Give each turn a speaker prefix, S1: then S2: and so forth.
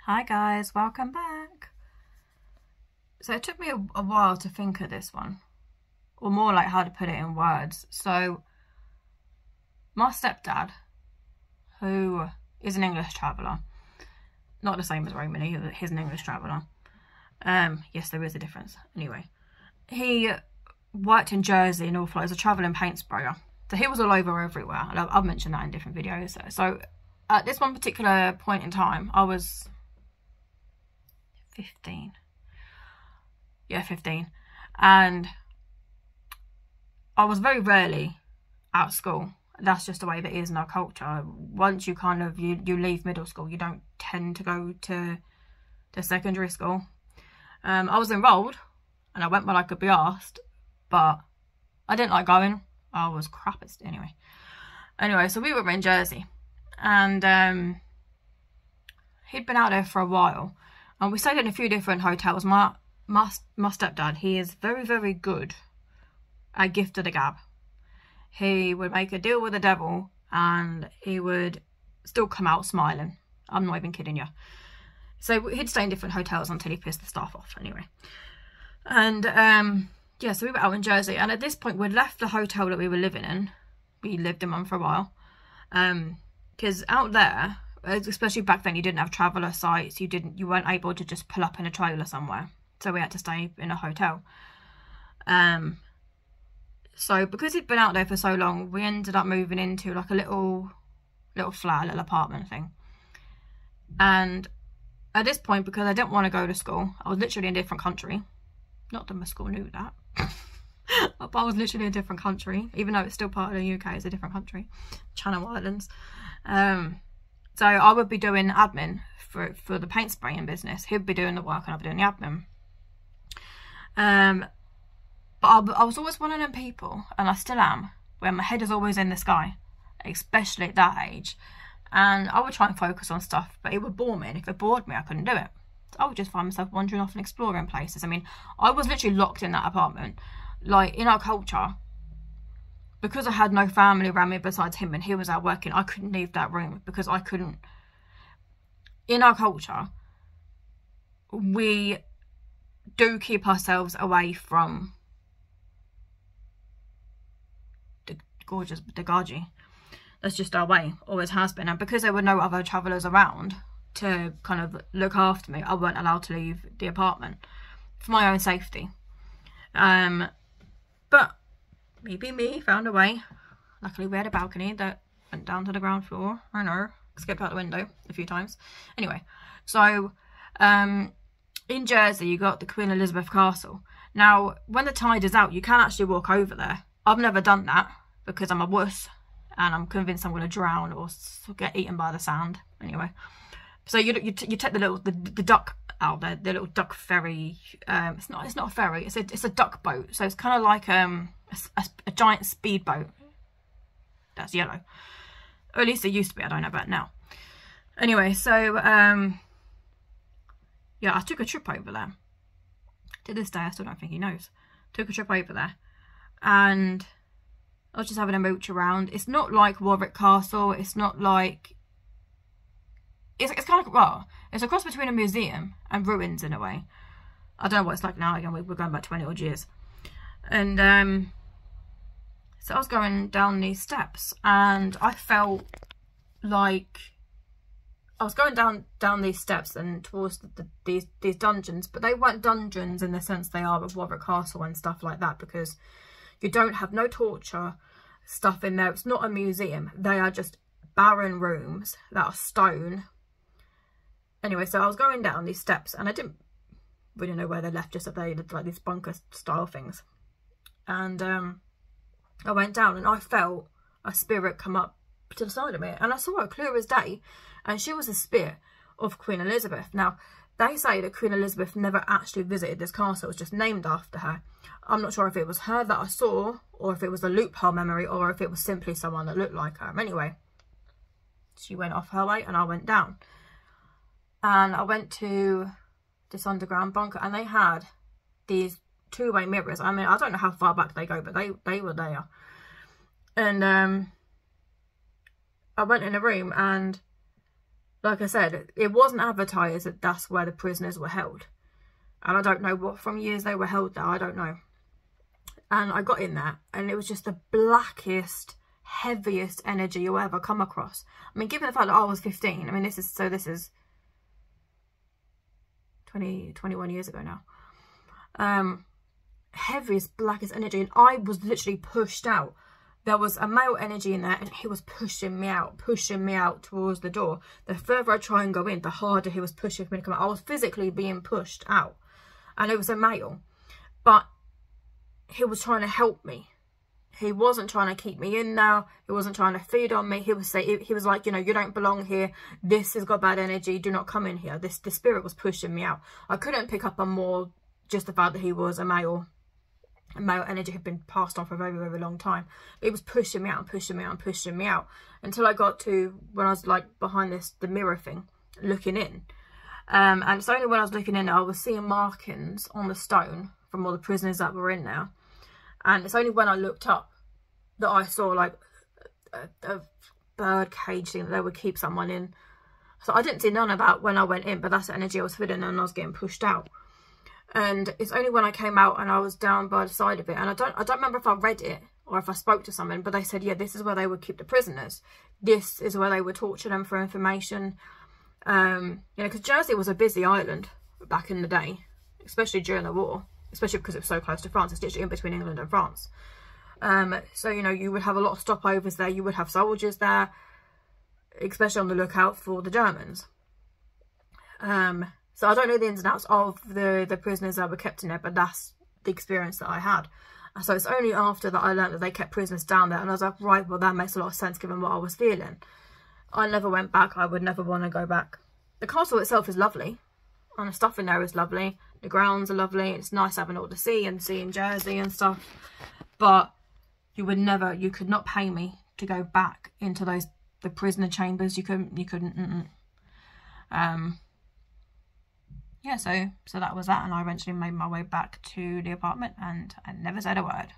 S1: Hi guys, welcome back. So it took me a while to think of this one, or more like how to put it in words. So my stepdad, who is an English traveller, not the same as Romany, he's an English traveller. Yes, there is a difference. Anyway, he worked in Jersey and Norfolk as a travelling paint sprayer. So he was all over everywhere. I've mentioned that in different videos. So at this one particular point in time, I was 15. Yeah, 15. And I was very rarely out of school. That's just the way that it is in our culture. Once you kind of, you leave middle school, you don't tend to go to secondary school. I was enrolled and I went when I could be asked, but I didn't like going. I was crap at it anyway. So we were in Jersey and he'd been out there for a while. And we stayed in a few different hotels. My stepdad, he is very, very good at gift of the gab. He would make a deal with the devil and he would still come out smiling. I'm not even kidding you. So he'd stay in different hotels until he pissed the staff off anyway. And yeah, so we were out in Jersey. And at this point, we'd left the hotel that we were living in. We lived in one for a while. Because out there, especially back then, you didn't have traveller sites. You weren't able to just pull up in a trailer somewhere. So we had to stay in a hotel. So because he'd been out there for so long, we ended up moving into like a little flat, little apartment thing. And at this point, because I didn't want to go to school, I was literally in a different country. Not that my school knew that. But I was literally in a different country. Even though it's still part of the UK, it's a different country. Channel Islands. So I would be doing admin for the paint spraying business. He'd be doing the work and I'd be doing the admin. But I was always one of them people, and I still am, where my head is always in the sky, especially at that age. And I would try and focus on stuff, but it would bore me. And if it bored me, I couldn't do it. So I would just find myself wandering off and exploring places. I mean, I was literally locked in that apartment. Like, in our culture, because I had no family around me besides him and he was out working, I couldn't leave that room because I couldn't. In our culture, we do keep ourselves away from the Gaji. That's just our way, always has been. And because there were no other travellers around to kind of look after me, I weren't allowed to leave the apartment for my own safety. But me found a way. Luckily we had a balcony that went down to the ground floor. I know, skipped out the window a few times. Anyway, so in Jersey you got the Queen Elizabeth Castle. Now when the tide is out, you can actually walk over there. I've never done that because I'm a wuss and I'm convinced I'm going to drown or get eaten by the sand. Anyway, so you take the duck out there, the little duck ferry. It's not a ferry, it's a duck boat. So it's kind of like a giant speedboat that's yellow, or at least it used to be. I don't know about now. Anyway, so yeah, I took a trip over there. To this day I still don't think he knows. Took a trip over there and I was just having a mooch around. It's not like Warwick Castle. It's not like, it's kind of, well, it's a cross between a museum and ruins in a way. I don't know what it's like now. Again, we're going back 20 odd years. And so I was going down these steps and I felt like I was going down these steps and towards these dungeons, but they weren't dungeons in the sense they are with Warwick Castle and stuff like that, because you don't have no torture stuff in there. It's not a museum. They are just barren rooms that are stone. Anyway, so I was going down these steps and I didn't really know where they left, just that they looked like these bunker style things. And I went down and I felt a spirit come up to the side of me, and I saw her clear as day, and she was a spirit of Queen Elizabeth. Now they say that Queen Elizabeth never actually visited this castle. It was just named after her. I'm not sure if it was her that I saw, or if it was a loophole memory, or if it was simply someone that looked like her. Anyway, she went off her way and I went down, and I went to this underground bunker, and they had these two-way mirrors. I mean, I don't know how far back they go, but they were there. And I went in a room and like I said, it wasn't advertised that that's where the prisoners were held. And I don't know what from years they were held there, I don't know. And I got in there, and it was just the blackest, heaviest energy you'll ever come across. I mean, given the fact that I was 15, I mean, this is 21 years ago now. Heaviest, blackest energy, and I was literally pushed out. There was a male energy in there, and he was pushing me out towards the door. The further I try and go in, the harder he was pushing me to come out. I was physically being pushed out, and it was a male, but he was trying to help me. He wasn't trying to keep me in there. He wasn't trying to feed on me. He was like, you know, you don't belong here. This has got bad energy. Do not come in here. The spirit was pushing me out. I couldn't pick up on more just the fact that he was a male. Male energy had been passed on for a very, very long time. But it was pushing me out and pushing me out and pushing me out until I got to when I was like behind the mirror thing, looking in. And it's only when I was looking in I was seeing markings on the stone from all the prisoners that were in there. And it's only when I looked up that I saw like a bird cage thing that they would keep someone in. So I didn't see none of that when I went in, but that's the energy I was feeling and I was getting pushed out. And it's only when I came out and I was down by the side of it, and I don't remember if I read it or if I spoke to someone, but they said, yeah, this is where they would keep the prisoners. This is where they would torture them for information. You know, because Jersey was a busy island back in the day, especially during the war, especially because it was so close to France. It's literally in between England and France. So, you know, you would have a lot of stopovers there. You would have soldiers there, especially on the lookout for the Germans. So I don't know the ins and outs of the prisoners that were kept in there, but that's the experience that I had. So it's only after that I learned that they kept prisoners down there, and I was like, right, well, that makes a lot of sense given what I was feeling. I never went back. I would never want to go back. The castle itself is lovely, and the stuff in there is lovely. The grounds are lovely. It's nice having all the sea and seeing Jersey and stuff, but you could not pay me to go back into the prisoner chambers. You couldn't. Yeah, so that was that, and I eventually made my way back to the apartment, and I never said a word.